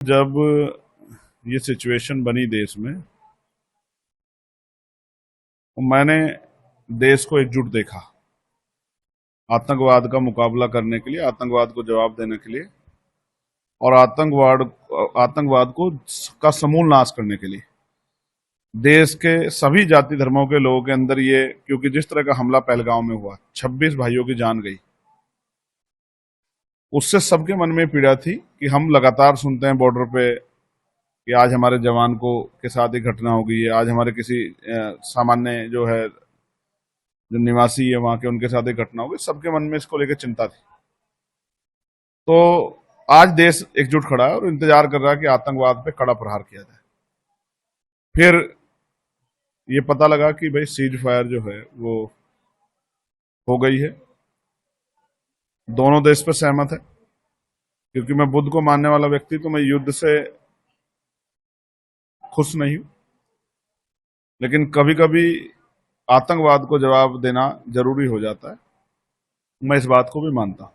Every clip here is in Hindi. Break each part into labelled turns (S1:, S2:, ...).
S1: जब ये सिचुएशन बनी देश में तो मैंने देश को एकजुट देखा आतंकवाद का मुकाबला करने के लिए, आतंकवाद को जवाब देने के लिए और आतंकवाद को का समूल नाश करने के लिए। देश के सभी जाति धर्मों के लोगों के अंदर ये, क्योंकि जिस तरह का हमला पहलगांव में हुआ, 26 भाइयों की जान गई, उससे सबके मन में पीड़ा थी कि हम लगातार सुनते हैं बॉर्डर पे कि आज हमारे जवान को के साथ एक घटना हो गई है, आज हमारे किसी सामान्य जो है जो निवासी है वहां के, उनके साथ एक घटना हो गई। सबके मन में इसको लेकर चिंता थी। तो आज देश एकजुट खड़ा है और इंतजार कर रहा है कि आतंकवाद पे कड़ा प्रहार किया जाए। फिर ये पता लगा कि भाई सीज फायर जो है वो हो गई है, दोनों देश पर सहमत है। क्योंकि मैं बुद्ध को मानने वाला व्यक्ति, तो मैं युद्ध से खुश नहीं हूं, लेकिन कभी कभी आतंकवाद को जवाब देना जरूरी हो जाता है, मैं इस बात को भी मानता हूं।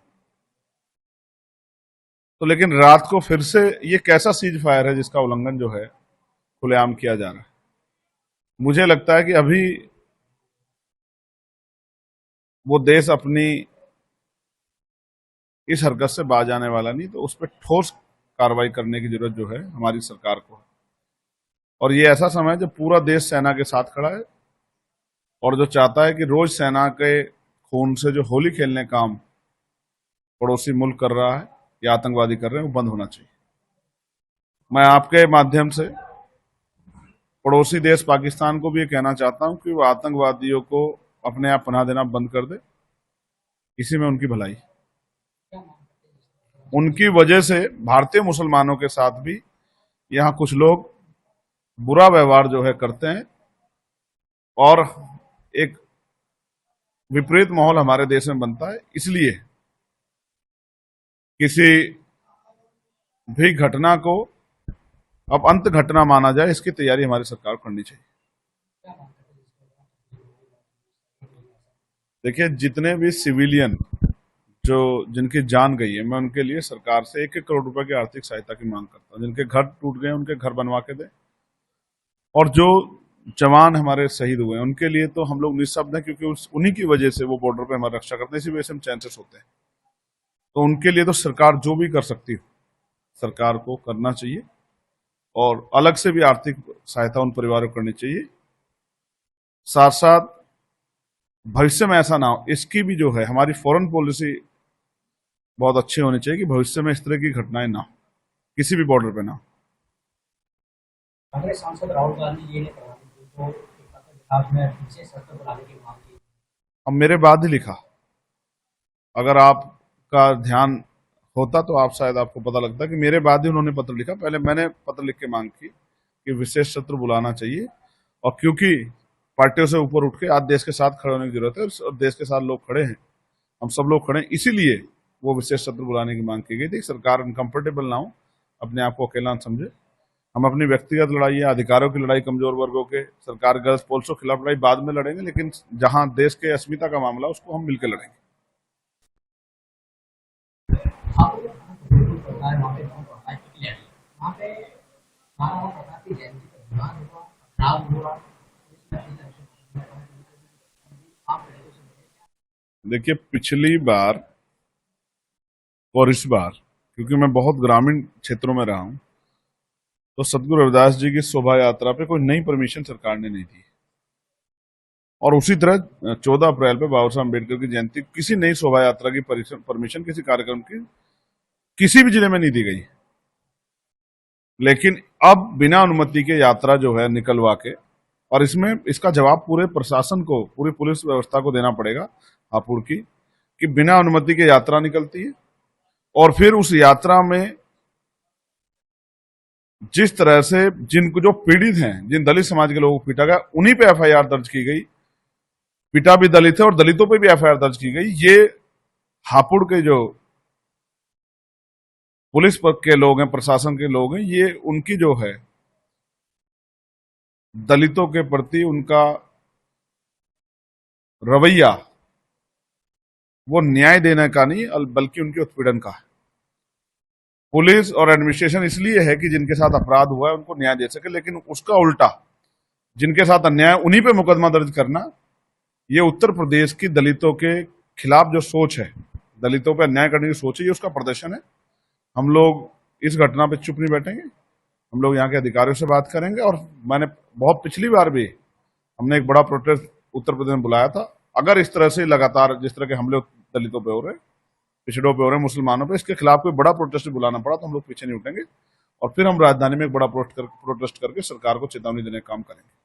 S1: तो लेकिन रात को फिर से ये कैसा सीज फायर है जिसका उल्लंघन जो है खुलेआम किया जा रहा है। मुझे लगता है कि अभी वो देश अपनी इस हरकत से बाज आने वाला नहीं, तो उस पर ठोस कार्रवाई करने की जरूरत जो है हमारी सरकार को है। और ये ऐसा समय है जब पूरा देश सेना के साथ खड़ा है और जो चाहता है कि रोज सेना के खून से जो होली खेलने काम पड़ोसी मुल्क कर रहा है या आतंकवादी कर रहे हैं, वो बंद होना चाहिए। मैं आपके माध्यम से पड़ोसी देश पाकिस्तान को भी ये कहना चाहता हूं कि वो आतंकवादियों को अपने आप पनाह देना बंद कर दे। इसी में उनकी भलाई, उनकी वजह से भारतीय मुसलमानों के साथ भी यहां कुछ लोग बुरा व्यवहार जो है करते हैं और एक विपरीत माहौल हमारे देश में बनता है। इसलिए किसी भी घटना को अब अंत घटना माना जाए, इसकी तैयारी हमारी सरकार को करनी चाहिए। देखिए, जितने भी सिविलियन जो जिनकी जान गई है, मैं उनके लिए सरकार से 1-1 करोड़ रुपए की आर्थिक सहायता की मांग करता हूं। जिनके घर टूट गए उनके घर बनवा के दें, और जो जवान हमारे शहीद हुए हैं उनके लिए तो हम लोग निःशब्द हैं, क्योंकि उन्हीं की वजह से वो बॉर्डर पे हमारी रक्षा करते हैं, इसी वजह से हम चैन से सोते हैं। तो उनके लिए तो सरकार जो भी कर सकती हो सरकार को करना चाहिए, और अलग से भी आर्थिक सहायता उन परिवारों को करनी चाहिए। साथ साथ भविष्य में ऐसा ना हो, इसकी भी जो है हमारी फॉरेन पॉलिसी बहुत अच्छी होनी चाहिए कि भविष्य में इस तरह की घटनाएं ना हो, किसी भी बॉर्डर पे ना हो।
S2: कांग्रेस सांसद राहुल गांधी जी ने प्रधानमंत्री को में विशेष सत्र बुलाने की मांग की।
S1: अब मेरे बाद ही लिखा, अगर आपका ध्यान होता तो आप शायद आपको पता लगता कि मेरे बाद ही उन्होंने पत्र लिखा। पहले मैंने पत्र लिख के मांग की कि विशेष सत्र बुलाना चाहिए, और क्योंकि पार्टियों से ऊपर उठ के आज देश के साथ खड़े होने की जरूरत है और देश के साथ लोग खड़े हैं, हम सब लोग खड़े हैं, इसीलिए वो विशेष सत्र बुलाने की मांग की गई थी। सरकार अनकंफर्टेबल ना हो, अपने आप को अकेला न समझे। हम अपनी व्यक्तिगत लड़ाई या अधिकारों की लड़ाई, कमजोर वर्गों के, सरकार गर्ल्स पॉलिसी के खिलाफ लड़ाई बाद में लड़ेंगे, लेकिन जहां देश के अस्मिता का मामला उसको हम मिलकर लड़ेंगे। देखिए, पिछली बार और इस बार, क्योंकि मैं बहुत ग्रामीण क्षेत्रों में रहा हूं, तो सदगुरु रविदास जी की शोभा यात्रा पे कोई नई परमिशन सरकार ने नहीं दी, और उसी तरह 14 अप्रैल पे बाबा साहब अम्बेडकर की जयंती, किसी नई शोभा यात्रा की परमिशन किसी कार्यक्रम की किसी भी जिले में नहीं दी गई। लेकिन अब बिना अनुमति के यात्रा जो है निकलवा के, और इसमें इसका जवाब पूरे प्रशासन को, पूरी पुलिस व्यवस्था को देना पड़ेगा हापुड़ की, कि बिना अनुमति के यात्रा निकलती है, और फिर उस यात्रा में जिस तरह से जिनको जो पीड़ित हैं, जिन दलित समाज के लोगों को पीटा गया, उन्हीं पे एफआईआर दर्ज की गई। पिटा भी दलित है और दलितों पे भी एफआईआर दर्ज की गई। ये हापुड़ के जो पुलिस के लोग हैं, प्रशासन के लोग हैं, ये उनकी जो है दलितों के प्रति उनका रवैया वो न्याय देने का नहीं, बल्कि उनके उत्पीड़न का है। पुलिस और एडमिनिस्ट्रेशन इसलिए है कि जिनके साथ अपराध हुआ है उनको न्याय दे सके, लेकिन उसका उल्टा जिनके साथ अन्याय उन्हीं पे मुकदमा दर्ज करना, ये उत्तर प्रदेश की दलितों के खिलाफ जो सोच है, दलितों पे अन्याय करने की सोच है, ये उसका प्रदर्शन है। हम लोग इस घटना पे चुप नहीं बैठेंगे, हम लोग यहाँ के अधिकारियों से बात करेंगे। और मैंने बहुत पिछली बार भी हमने एक बड़ा प्रोटेस्ट उत्तर प्रदेश में बुलाया था। अगर इस तरह से लगातार जिस तरह के हमले दलितों पे हो रहे, पिछड़ों पे हो रहे, मुसलमानों पे, इसके खिलाफ कोई बड़ा प्रोटेस्ट बुलाना पड़ा तो हम लोग पीछे नहीं उठेंगे और फिर हम राजधानी में एक बड़ा प्रोटेस्ट करके सरकार को चेतावनी देने का काम करेंगे।